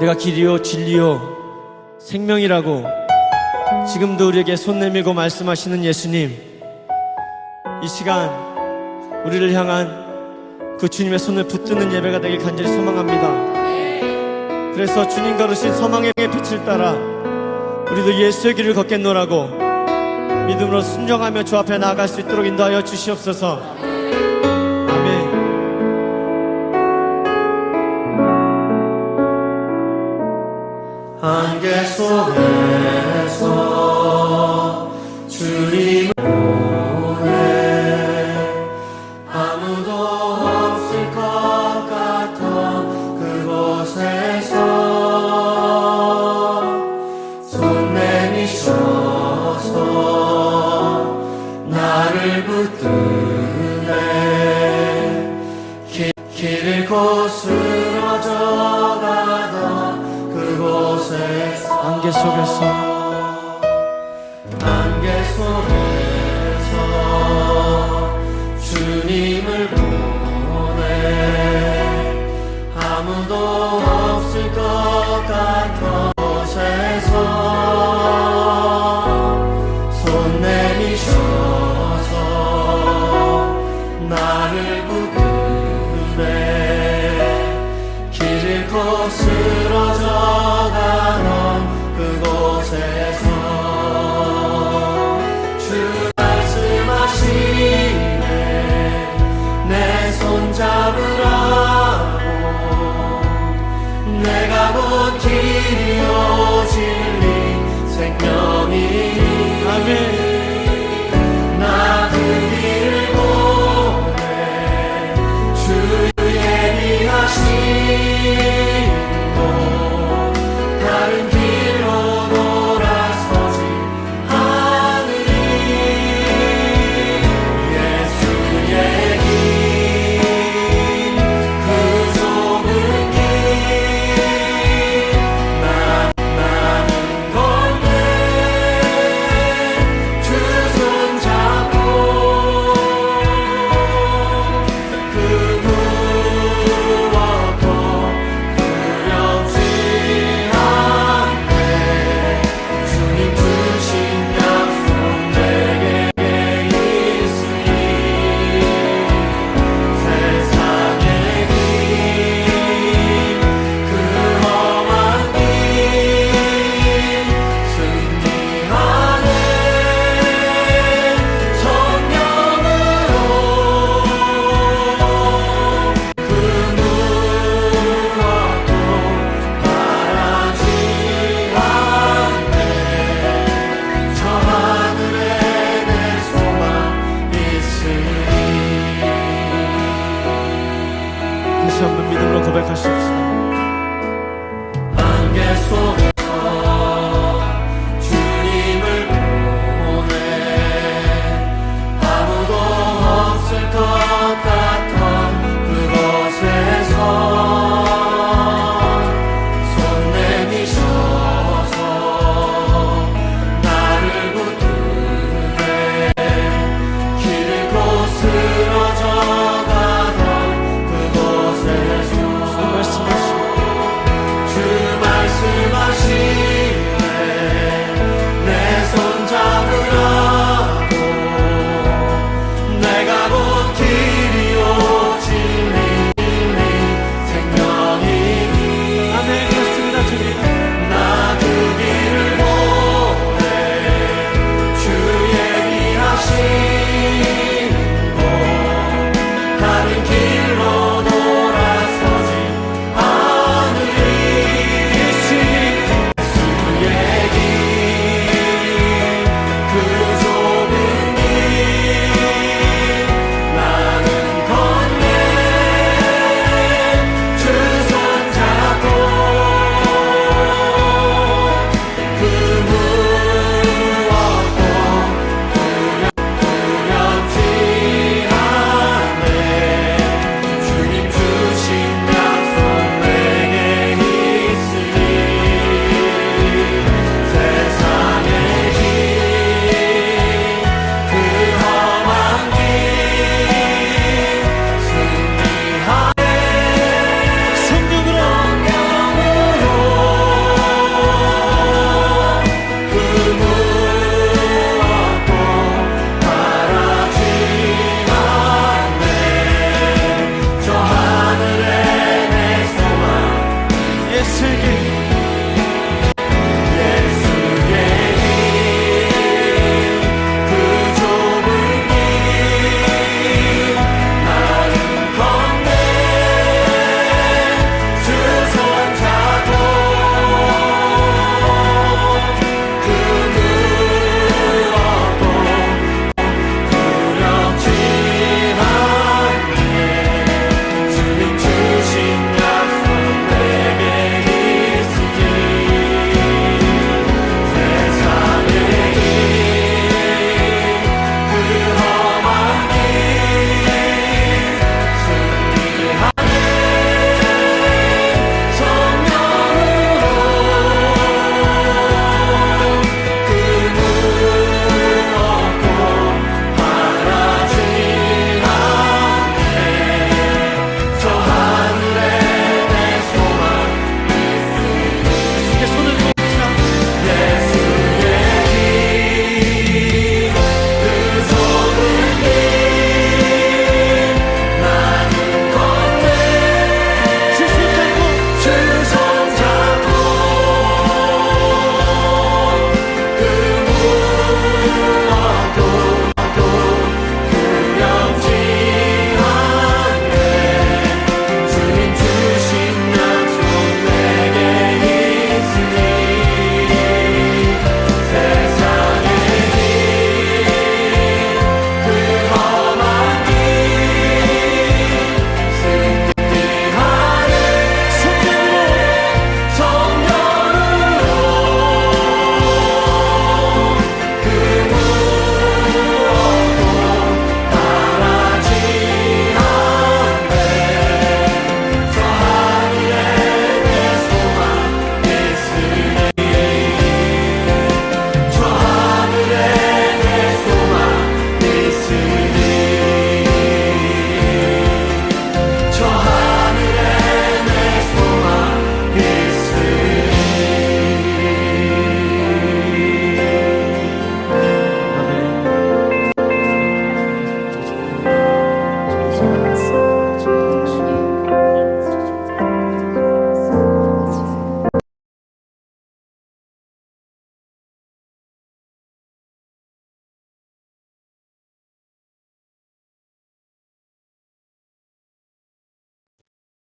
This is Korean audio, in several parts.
내가 길이요 진리요 생명이라고 지금도 우리에게 손 내밀고 말씀하시는 예수님, 이 시간 우리를 향한 그 주님의 손을 붙드는 예배가 되길 간절히 소망합니다. 그래서 주님 걸으신 서망의 빛을 따라 우리도 예수의 길을 걷겠노라고 믿음으로 순종하며 주 앞에 나아갈 수 있도록 인도하여 주시옵소서. 아멘. 안개 속에서 주님을 보내 아무도 없을 것 같아 그곳에서 손 내미셔서 나를 붙드네 길 잃고 쓰러져가던 그곳에서 안개 속에서 주님을 보내 아무도 없을 것 같은 곳에서 손 내미셔서 나를 붙드네 길 잃고 쓰러져가던 그곳에서 주 말씀하시네 내 손 잡으라고 내가 곧 길이요 진리 생명이니 아멘. 나 그 길을 보내 주 예비하시고 다른 길로 돌아서지 않으리 예수의 길 그 좁은 길 나는 건데 주 손 잡고 그 무엇도 두렵지 않네 주님 주신 약속 내게 있으니 세상의 길 그 험한 길 승리하네 성령으로 그 무엇도 바라지 않네 저 하늘에 내 소망 있으니 다시 한번 믿음으로 고백하십시다. 안개 속에서 주님을 보내 아무도 없을 것 같던 그곳에서 손 내미셔서 나를 붙드네 길 잃고 쓰러져가던 그곳에서 말씀하시고 주 말씀하시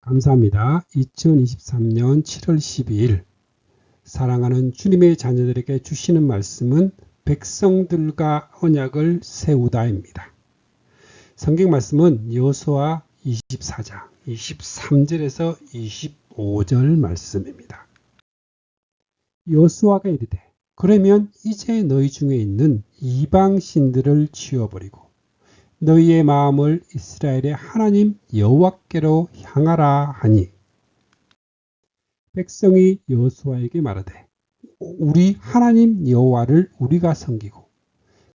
감사합니다. 2023년 7월 12일 사랑하는 주님의 자녀들에게 주시는 말씀은 백성들과 언약을 세우다입니다. 성경 말씀은 여호수아 24장 23절에서 25절 말씀입니다. 여호수아가 이르되 그러면 이제 너희 중에 있는 이방 신들을 치워버리고 너희의 마음을 이스라엘의 하나님 여호와께로 향하라 하니 백성이 여호수아에게 말하되 우리 하나님 여호와를 우리가 섬기고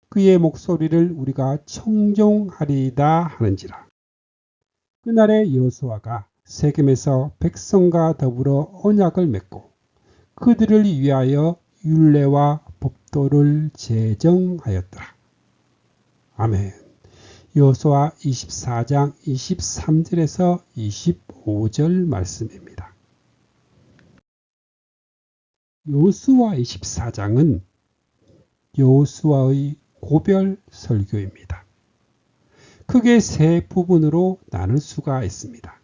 그의 목소리를 우리가 청종하리이다 하는지라. 그날에 여호수아가 세겜에서 백성과 더불어 언약을 맺고 그들을 위하여 율례와 법도를 제정하였더라. 아멘. 여호수아 24장 23절에서 25절 말씀입니다. 여호수아 24장은 여호수아의 고별 설교입니다. 크게 세 부분으로 나눌 수가 있습니다.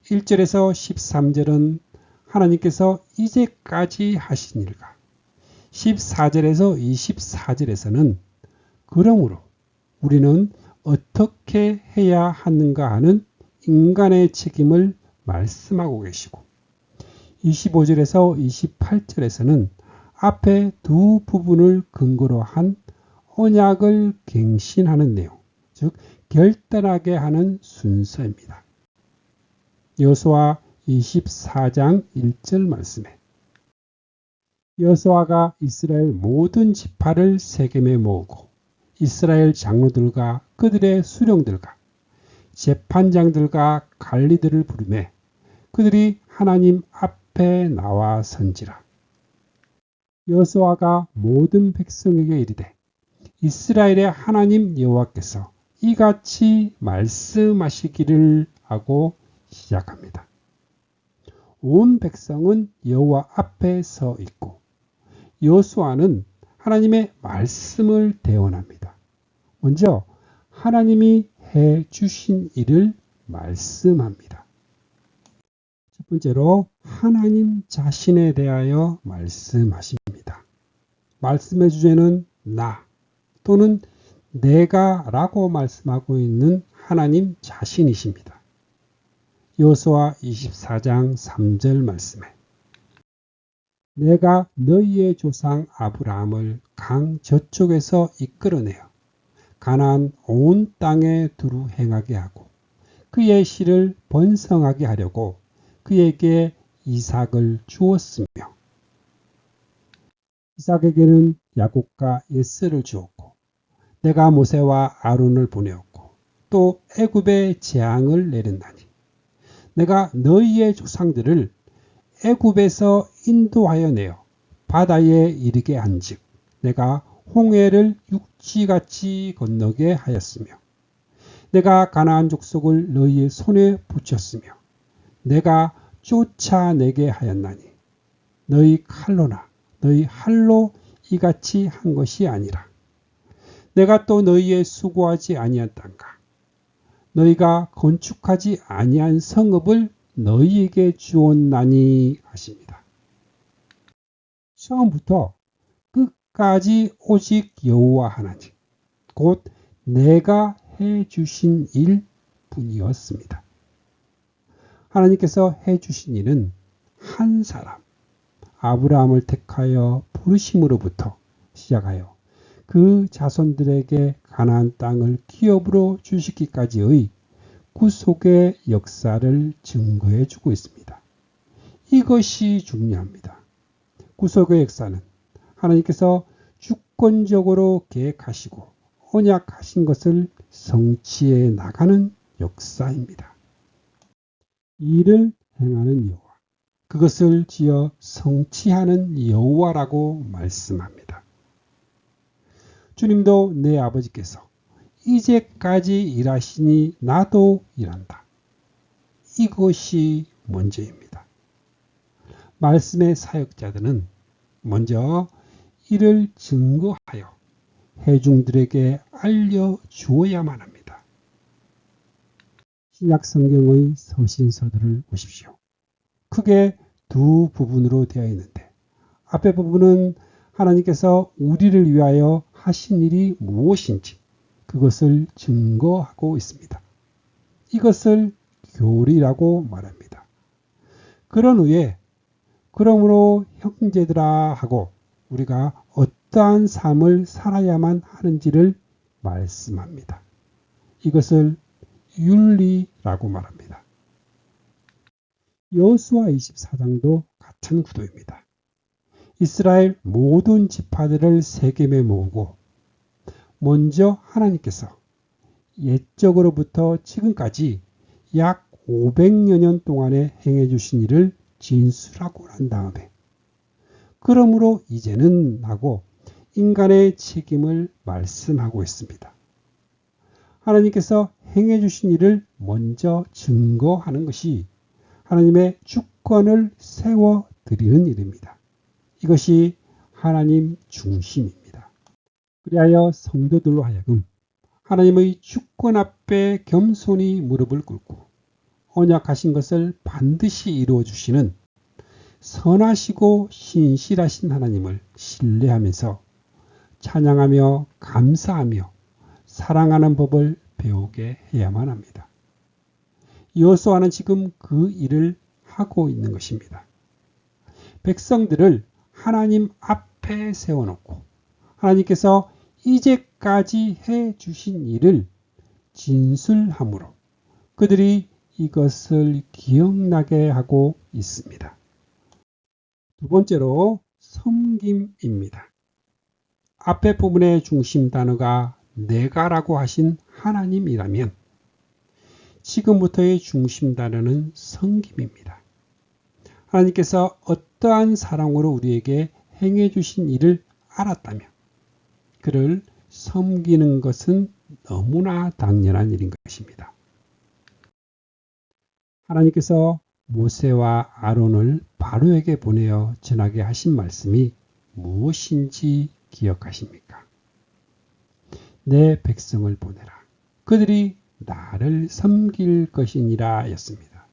1절에서 13절은 하나님께서 이제까지 하신 일과 14절에서 24절에서는 그러므로 우리는 어떻게 해야 하는가 하는 인간의 책임을 말씀하고 계시고 25절에서 28절에서는 앞에 두 부분을 근거로 한 언약을 갱신하는 내용, 즉 결단하게 하는 순서입니다. 여호수아 24장 1절 말씀에 여호수아가 이스라엘 모든 지파를 세겜에 모으고 이스라엘 장로들과 그들의 수령들과 재판장들과 관리들을 부르매 그들이 하나님 앞에 나와 선지라. 여호수아가 모든 백성에게 이르되 이스라엘의 하나님 여호와께서 이같이 말씀하시기를 하고 시작합니다. 온 백성은 여호와 앞에 서 있고 여호수아는 하나님의 말씀을 대언합니다. 먼저 하나님이 해 주신 일을 말씀합니다. 첫 번째로 하나님 자신에 대하여 말씀하십니다. 말씀의 주제는 나 또는 내가 라고 말씀하고 있는 하나님 자신이십니다. 여호수아 24장 3절 말씀에 내가 너희의 조상 아브라함을 강 저쪽에서 이끌어내어 가나안 온 땅에 두루 행하게 하고 그의 씨를 번성하게 하려고 그에게 이삭을 주었으며 이삭에게는 야곱과 에스를 주었고 내가 모세와 아론을 보내었고 또 애굽에 재앙을 내렸나니 내가 너희의 조상들을 애굽에서 인도하여 내어 바다에 이르게 한즉 내가 홍해를 육지같이 건너게 하였으며 내가 가나안 족속을 너희의 손에 붙였으며 내가 쫓아내게 하였나니 너희 칼로나 너희 할로 이같이 한 것이 아니라 내가 또 너희의 수고하지 아니한 땅과 너희가 건축하지 아니한 성읍을 너희에게 주었나니 하십니다. 처음부터 끝까지 오직 여호와 하나님 곧 내가 해주신 일뿐이었습니다. 하나님께서 해주신 일은 한 사람 아브라함을 택하여 부르심으로부터 시작하여 그 자손들에게 가나안 땅을 기업으로 주시기까지의 구속의 역사를 증거해 주고 있습니다. 이것이 중요합니다. 구속의 역사는 하나님께서 주권적으로 계획하시고 언약하신 것을 성취해 나가는 역사입니다. 이를 행하는 여호와, 그것을 지어 성취하는 여호와라고 말씀합니다. 주님도 내 아버지께서 이제까지 일하시니 나도 일한다. 이것이 먼저입니다. 말씀의 사역자들은 먼저 이를 증거하여 회중들에게 알려주어야만 합니다. 신약 성경의 서신서들을 보십시오. 크게 두 부분으로 되어 있는데 앞의 부분은 하나님께서 우리를 위하여 하신 일이 무엇인지 그것을 증거하고 있습니다. 이것을 교리라고 말합니다. 그런 후에 그러므로 형제들아 하고 우리가 어떠한 삶을 살아야만 하는지를 말씀합니다. 이것을 윤리라고 말합니다. 여호수아 24장도 같은 구도입니다. 이스라엘 모든 지파들을 세겜에 모으고 먼저 하나님께서 옛적으로부터 지금까지 약 500여 년 동안에 행해 주신 일을 진술하고 난 다음에 그러므로 이제는 하고 인간의 책임을 말씀하고 있습니다. 하나님께서 행해 주신 일을 먼저 증거하는 것이 하나님의 주권을 세워 드리는 일입니다. 이것이 하나님 중심입니다. 그리하여 성도들로 하여금 하나님의 주권 앞에 겸손히 무릎을 꿇고 언약하신 것을 반드시 이루어 주시는 선하시고 신실하신 하나님을 신뢰하면서 찬양하며 감사하며 사랑하는 법을 배우게 해야만 합니다. 여호수아는 지금 그 일을 하고 있는 것입니다. 백성들을 하나님 앞에 세워놓고 하나님께서 이제까지 해 주신 일을 진술함으로 그들이 이것을 기억나게 하고 있습니다. 두 번째로 섬김입니다. 앞에 부분의 중심 단어가 내가라고 하신 하나님이라면 지금부터의 중심 단어는 섬김입니다. 하나님께서 어떠한 사랑으로 우리에게 행해 주신 일을 알았다면 그를 섬기는 것은 너무나 당연한 일인 것입니다. 하나님께서 모세와 아론을 바로에게 보내어 전하게 하신 말씀이 무엇인지 기억하십니까? 내 백성을 보내라. 그들이 나를 섬길 것이니라 였습니다.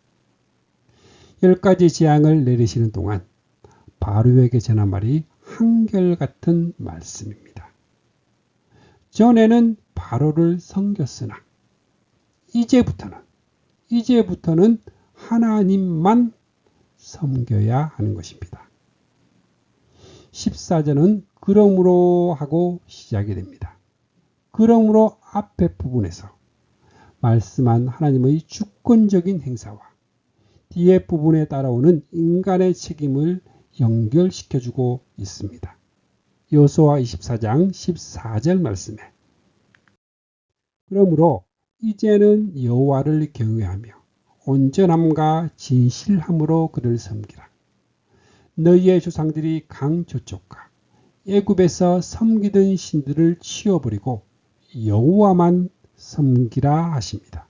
10가지 재앙을 내리시는 동안 바로에게 전한 말이 한결같은 말씀입니다. 전에는 바로를 섬겼으나 이제부터는 하나님만 섬겨야 하는 것입니다. 14절은 그러므로 하고 시작이 됩니다. 그러므로 앞에 부분에서 말씀한 하나님의 주권적인 행사와 뒤에 부분에 따라오는 인간의 책임을 연결시켜주고 있습니다. 여호수아 24장 14절 말씀에 그러므로 이제는 여호와를 경외하며 온전함과 진실함으로 그를 섬기라. 너희의 조상들이 강 저쪽과 애굽에서 섬기던 신들을 치워버리고 여호와만 섬기라 하십니다.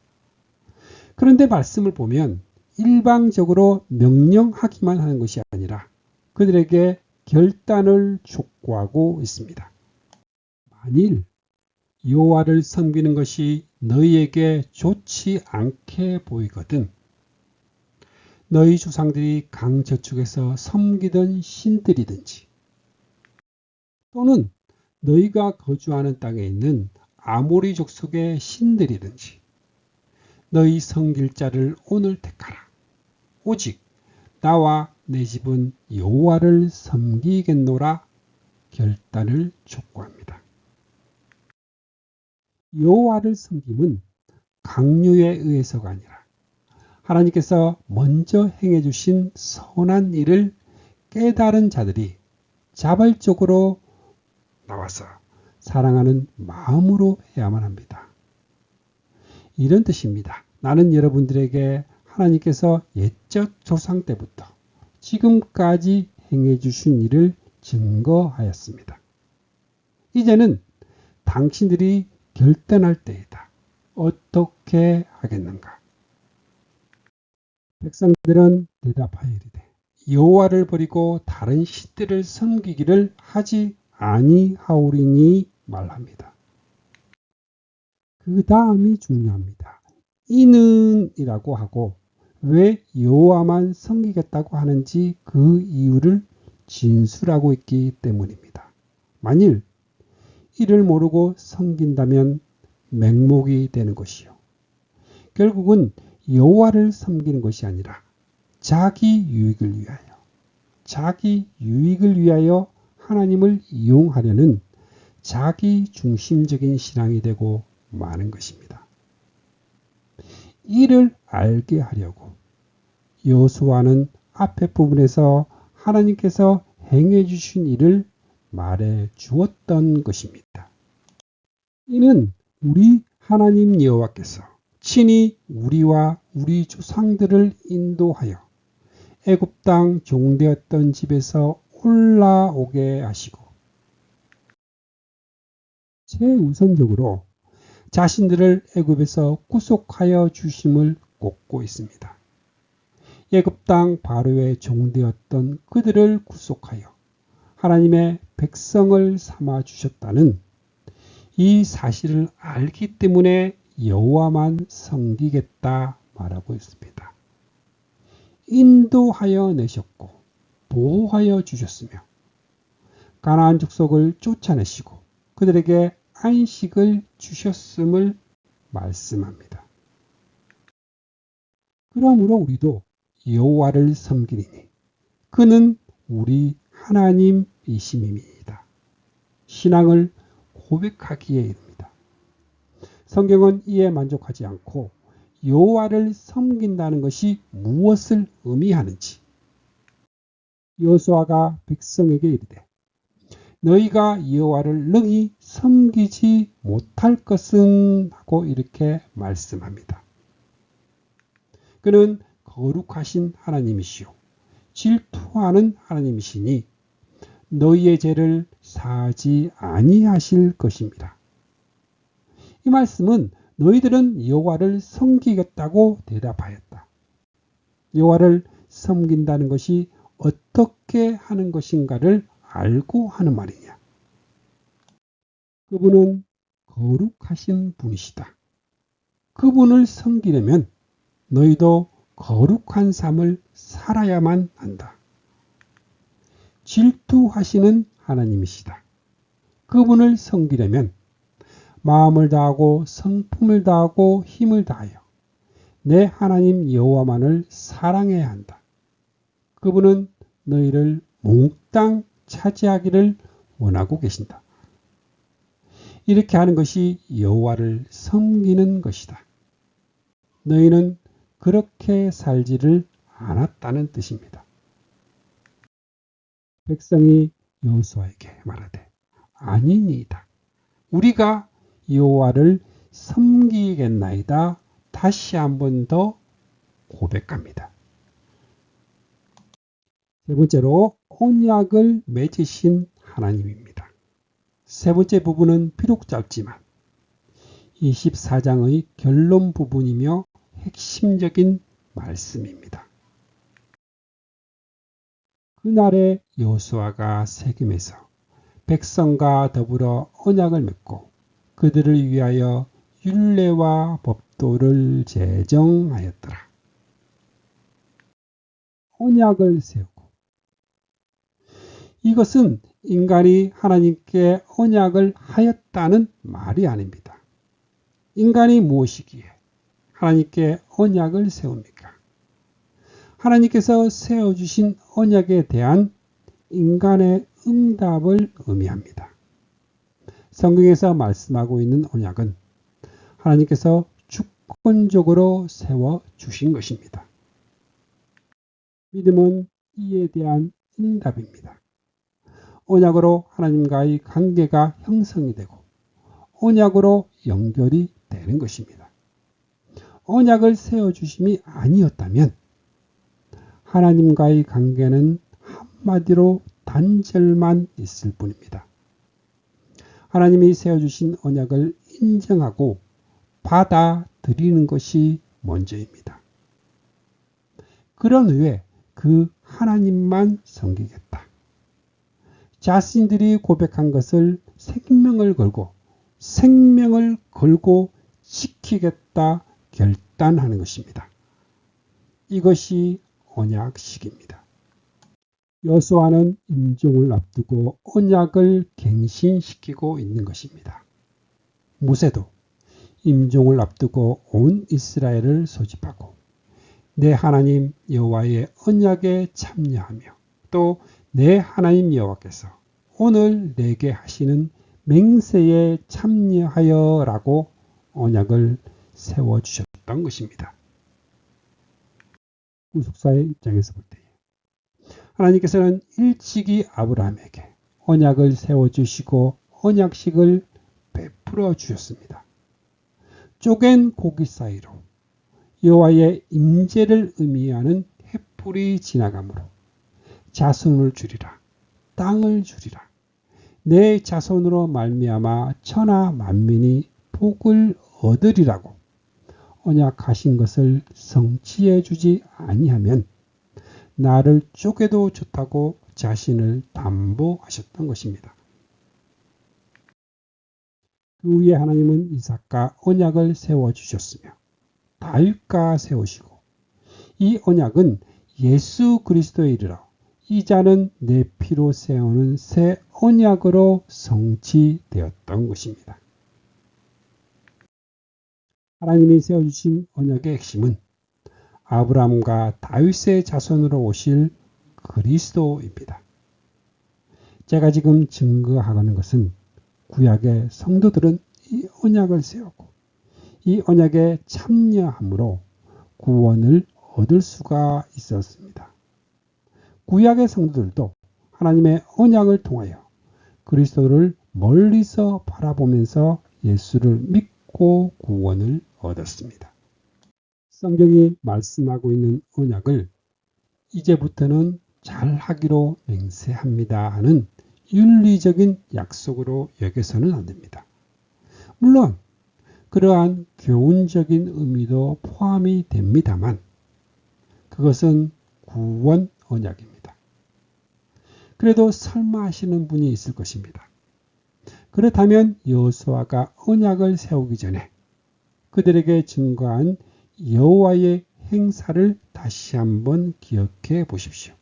그런데 말씀을 보면 일방적으로 명령하기만 하는 것이 아니라 그들에게 결단을 촉구하고 있습니다. 만일 여호와를 섬기는 것이 너희에게 좋지 않게 보이거든 너희 조상들이 강 저쪽에서 섬기던 신들이든지 또는 너희가 거주하는 땅에 있는 아모리 족속의 신들이든지 너희 섬길 자를 오늘 택하라. 오직 나와 내 집은 여호와를 섬기겠노라 결단을 촉구합니다. 여호와를 섬김은 강요에 의해서가 아니라 하나님께서 먼저 행해 주신 선한 일을 깨달은 자들이 자발적으로 나와서 사랑하는 마음으로 해야만 합니다. 이런 뜻입니다. 나는 여러분들에게 하나님께서 옛적 조상 때부터 지금까지 행해 주신 일을 증거하였습니다. 이제는 당신들이 결단할 때이다. 어떻게 하겠는가? 백성들은 대답하여 이르되 여호와를 버리고 다른 신들을 섬기기를 하지 아니하오리니 말합니다. 그 다음이 중요합니다. 이는이라고 하고 왜 여호와만 섬기겠다고 하는지 그 이유를 진술하고 있기 때문입니다. 만일 이를 모르고 섬긴다면 맹목이 되는 것이요. 결국은 여호와를 섬기는 것이 아니라 자기 유익을 위하여 하나님을 이용하려는 자기 중심적인 신앙이 되고 마는 것입니다. 이를 알게 하려고 여호수아는 앞에 부분에서 하나님께서 행해 주신 일을 말해 주었던 것입니다. 이는 우리 하나님 여호와께서 친히 우리와 우리 조상들을 인도하여 애굽 땅 종되었던 집에서 올라오게 하시고 최우선적으로 자신들을 애굽에서 구속하여 주심을 꼽고 있습니다. 애굽 땅 바로의 종되었던 그들을 구속하여 하나님의 백성을 삼아 주셨다는 이 사실을 알기 때문에 여호와만 섬기겠다 말하고 있습니다. 인도하여 내셨고 보호하여 주셨으며 가나안 족속을 쫓아내시고 그들에게 안식을 주셨음을 말씀합니다. 그러므로 우리도 여호와를 섬기리니 그는 우리 하나님이심입니다. 신앙을 고백하기에 이릅니다. 성경은 이에 만족하지 않고 여호와를 섬긴다는 것이 무엇을 의미하는지 여호수아가 백성에게 이르되 너희가 여호와를 능히 섬기지 못할 것은 하고 이렇게 말씀합니다. 그는 거룩하신 하나님이시요 질투하는 하나님이시니 너희의 죄를 사하지 아니하실 것입니다. 이 말씀은 너희들은 여호와를 섬기겠다고 대답하였다. 여호와를 섬긴다는 것이 어떻게 하는 것인가를 알고 하는 말이냐. 그분은 거룩하신 분이시다. 그분을 섬기려면 너희도 거룩한 삶을 살아야만 한다. 질투하시는 하나님이시다. 그분을 섬기려면 마음을 다하고 성품을 다하고 힘을 다하여 내 하나님 여호와만을 사랑해야 한다. 그분은 너희를 몽땅 차지하기를 원하고 계신다. 이렇게 하는 것이 여호와를 섬기는 것이다. 너희는 그렇게 살지를 않았다는 뜻입니다. 백성이 여호수아에게 말하되 아니니이다. 우리가 여호와를 섬기겠나이다. 다시 한 번 더 고백합니다. 세 번째로 언약을 맺으신 하나님입니다. 세 번째 부분은 비록 짧지만 24장의 결론 부분이며 핵심적인 말씀입니다. 그날에 여호수아가 세겜에서 백성과 더불어 언약을 맺고 그들을 위하여 율례와 법도를 제정하였더라. 언약을 세우고 이것은 인간이 하나님께 언약을 하였다는 말이 아닙니다. 인간이 무엇이기에 하나님께 언약을 세웁니까? 하나님께서 세워주신 언약에 대한 인간의 응답을 의미합니다. 성경에서 말씀하고 있는 언약은 하나님께서 주권적으로 세워주신 것입니다. 믿음은 이에 대한 응답입니다. 언약으로 하나님과의 관계가 형성이 되고 언약으로 연결이 되는 것입니다. 언약을 세워주심이 아니었다면 하나님과의 관계는 한마디로 단절만 있을 뿐입니다. 하나님이 세워주신 언약을 인정하고 받아들이는 것이 먼저입니다. 그런 후에 그 하나님만 섬기겠다. 자신들이 고백한 것을 생명을 걸고 지키겠다 결단하는 것입니다. 이것이 언약식입니다. 여호수아는 임종을 앞두고 언약을 갱신시키고 있는 것입니다. 모세도 임종을 앞두고 온 이스라엘을 소집하고 내 하나님 여호와의 언약에 참여하며 또 내 하나님 여호와께서 오늘 내게 하시는 맹세에 참여하여라고 언약을 세워주셨던 것입니다. 구속사의 입장에서 볼 때 하나님께서는 일찍이 아브라함에게 언약을 세워주시고 언약식을 베풀어 주셨습니다. 쪼갠 고기 사이로 여호와의 임재를 의미하는 횃불이 지나가므로 자손을 주리라, 땅을 주리라. 내 자손으로 말미암아 천하 만민이 복을 얻으리라고 언약하신 것을 성취해 주지 아니하면 나를 쪼개도 좋다고 자신을 담보하셨던 것입니다. 그 후에 하나님은 이삭과 언약을 세워주셨으며 다윗과 세우시고 이 언약은 예수 그리스도에 이르러 이 자는 내 피로 세우는 새 언약으로 성취되었던 것입니다. 하나님이 세워주신 언약의 핵심은 아브라함과 다윗의 자손으로 오실 그리스도입니다. 제가 지금 증거하는 것은 구약의 성도들은 이 언약을 세우고 이 언약에 참여함으로 구원을 얻을 수가 있었습니다. 구약의 성도들도 하나님의 언약을 통하여 그리스도를 멀리서 바라보면서 예수를 믿고 구원을 얻었습니다. 성경이 말씀하고 있는 언약을 이제부터는 잘하기로 맹세합니다 하는 윤리적인 약속으로 여겨서는 안 됩니다. 물론 그러한 교훈적인 의미도 포함이 됩니다만 그것은 구원 언약입니다. 그래도 설마 하시는 분이 있을 것입니다. 그렇다면 여호수아가 언약을 세우기 전에 그들에게 증거한 여호와의 행사를 다시 한번 기억해 보십시오.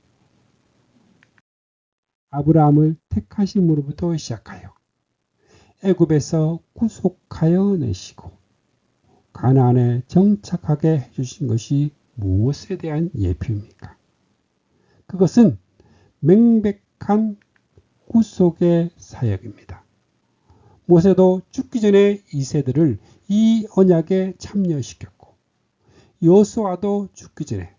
아브라함을 택하심으로부터 시작하여 애굽에서 구속하여 내시고 가나안에 정착하게 해주신 것이 무엇에 대한 예표입니까? 그것은 명백한 구속의 사역입니다. 모세도 죽기 전에 이 세대를 이 언약에 참여시켰고 여호수아도 죽기 전에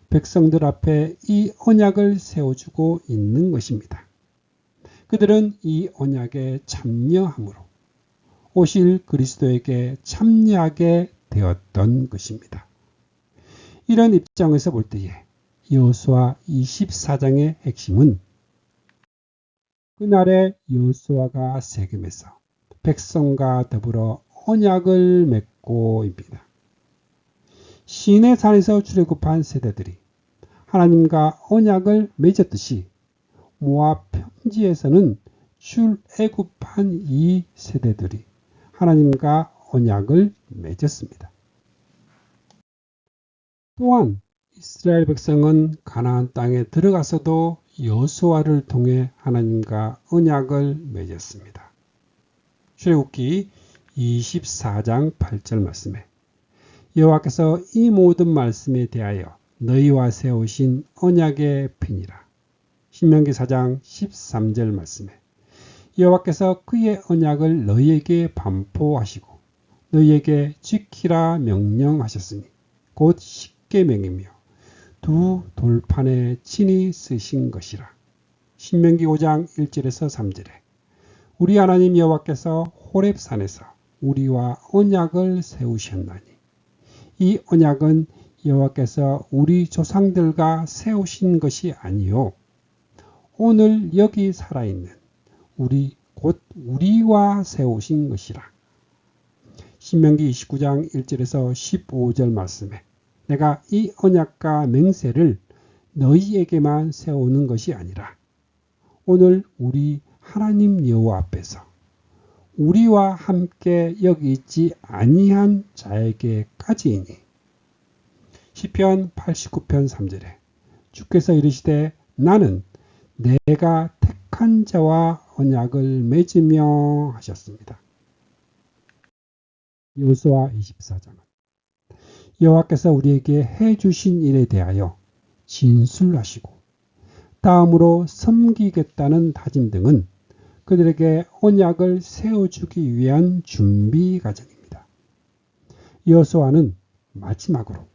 백성들 앞에 이 언약을 세워주고 있는 것입니다. 그들은 이 언약에 참여함으로 오실 그리스도에게 참여하게 되었던 것입니다. 이런 입장에서 볼 때에 여호수아 24장의 핵심은 그날에 여호수아가 세겜에서 백성과 더불어 언약을 맺고입니다. 시내산에서 출애굽한 세대들이 하나님과 언약을 맺었듯이 모압 평지에서는 출애굽한 이 세대들이 하나님과 언약을 맺었습니다. 또한 이스라엘 백성은 가나안 땅에 들어가서도 여호수아를 통해 하나님과 언약을 맺었습니다. 출애굽기 24장 8절 말씀에 여호와께서 이 모든 말씀에 대하여 너희와 세우신 언약의 피니라. 신명기 4장 13절 말씀에 여호와께서 그의 언약을 너희에게 반포하시고 너희에게 지키라 명령하셨으니 곧 십계명이며 두 돌판에 친히 쓰신 것이라. 신명기 5장 1절에서 3절에 우리 하나님 여호와께서 호렙산에서 우리와 언약을 세우셨나니 이 언약은 여호와께서 우리 조상들과 세우신 것이 아니요 오늘 여기 살아있는 우리 곧 우리와 세우신 것이라. 신명기 29장 1절에서 15절 말씀에 내가 이 언약과 맹세를 너희에게만 세우는 것이 아니라 오늘 우리 하나님 여호와 앞에서 우리와 함께 여기 있지 아니한 자에게까지이니. 시편 89편 3절에 주께서 이르시되 나는 내가 택한 자와 언약을 맺으며 하셨습니다. 여호수아 24장은 여호와께서 우리에게 해주신 일에 대하여 진술하시고 다음으로 섬기겠다는 다짐 등은 그들에게 언약을 세워주기 위한 준비 과정입니다. 여호수아는 마지막으로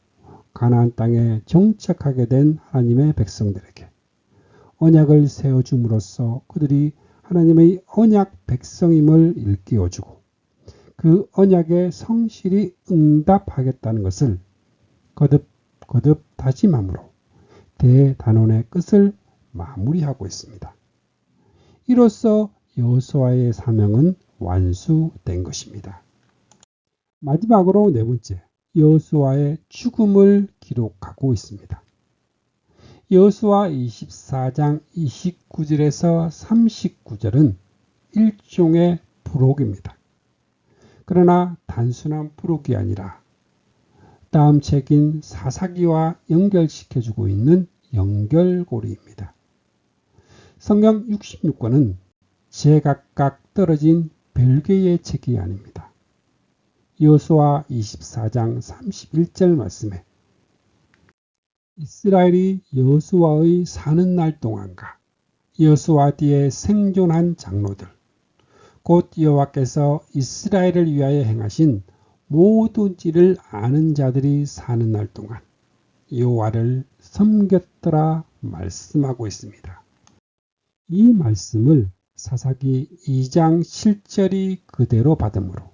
가나안 땅에 정착하게 된 하나님의 백성들에게 언약을 세워줌으로써 그들이 하나님의 언약 백성임을 일깨워주고 그 언약에 성실히 응답하겠다는 것을 거듭 다짐함으로 대단원의 끝을 마무리하고 있습니다. 이로써 여호수아의 사명은 완수된 것입니다. 마지막으로 네 번째, 여호수아의 죽음을 기록하고 있습니다. 여호수아 24장 29절에서 39절은 일종의 부록입니다. 그러나 단순한 부록이 아니라 다음 책인 사사기와 연결시켜주고 있는 연결고리입니다. 성경 66권은 제각각 떨어진 별개의 책이 아닙니다. 여호수아 24장 31절 말씀에 이스라엘이 여호수아의 사는 날 동안과 여호수아 뒤에 생존한 장로들 곧 여호와께서 이스라엘을 위하여 행하신 모든 일을 아는 자들이 사는 날 동안 여호와를 섬겼더라 말씀하고 있습니다. 이 말씀을 사사기 2장 7절이 그대로 받으므로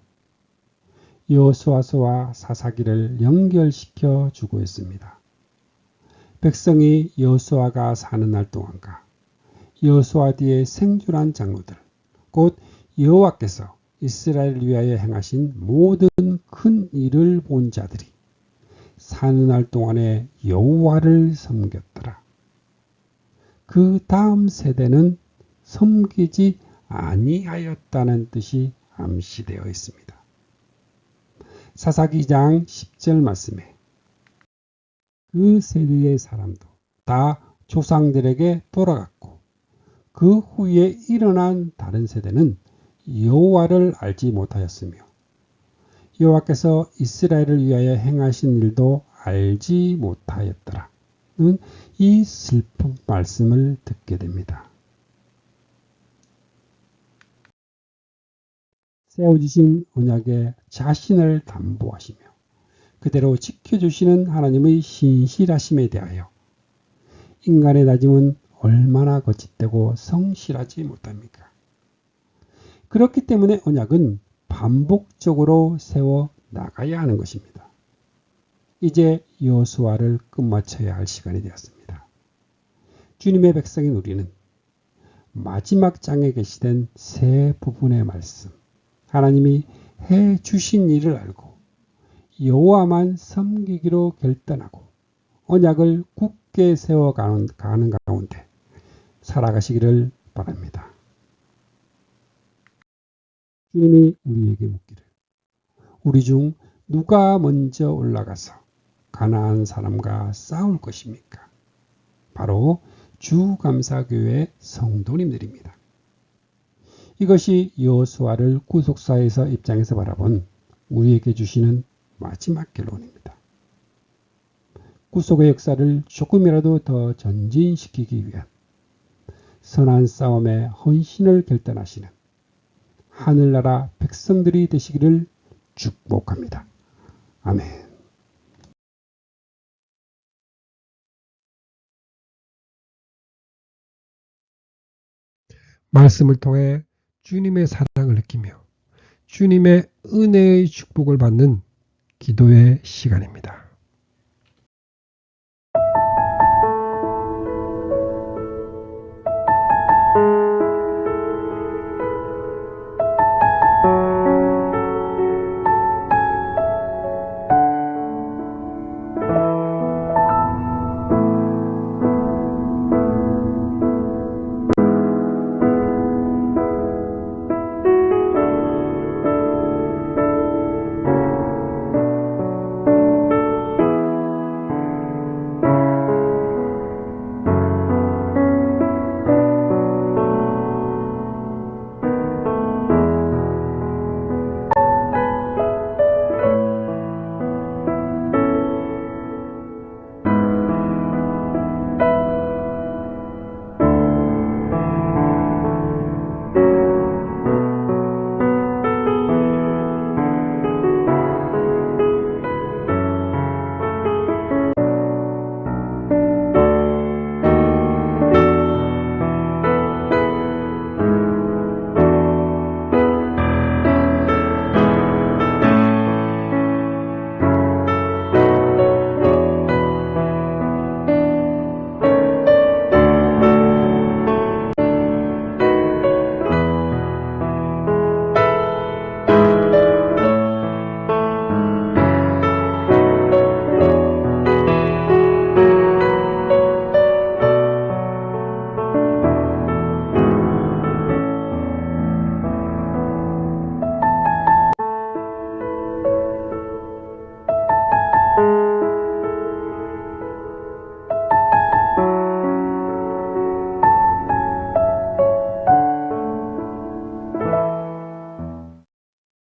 여호수아서와 사사기를 연결시켜 주고 있습니다. 백성이 여호수아가 사는 날 동안과 여호수아 뒤에 생존한 장로들 곧 여호와께서 이스라엘을 위하여 행하신 모든 큰 일을 본 자들이 사는 날 동안에 여호와를 섬겼더라. 그 다음 세대는 섬기지 아니하였다는 뜻이 암시되어 있습니다. 사사기 2장 10절 말씀에 그 세대의 사람도 다 조상들에게 돌아갔고 그 후에 일어난 다른 세대는 여호와를 알지 못하였으며 여호와께서 이스라엘을 위하여 행하신 일도 알지 못하였더라. 는 이 슬픈 말씀을 듣게 됩니다. 세워주신 언약에 자신을 담보하시며 그대로 지켜주시는 하나님의 신실하심에 대하여 인간의 다짐은 얼마나 거짓되고 성실하지 못합니까? 그렇기 때문에 언약은 반복적으로 세워 나가야 하는 것입니다. 이제 여호수아를 끝마쳐야 할 시간이 되었습니다. 주님의 백성인 우리는 마지막 장에 게시된 세 부분의 말씀, 하나님이 해 주신 일을 알고 여호와만 섬기기로 결단하고 언약을 굳게 세워가는 가운데 살아가시기를 바랍니다. 주님이 우리에게 묻기를 우리 중 누가 먼저 올라가서 가나안 사람과 싸울 것입니까? 바로 주감사교회 성도님들입니다. 이것이 여호수아를 구속사에서 입장에서 바라본 우리에게 주시는 마지막 결론입니다. 구속의 역사를 조금이라도 더 전진시키기 위한 선한 싸움의 헌신을 결단하시는 하늘나라 백성들이 되시기를 축복합니다. 아멘. 말씀을 통해 주님의 사랑을 느끼며 주님의 은혜의 축복을 받는 기도의 시간입니다.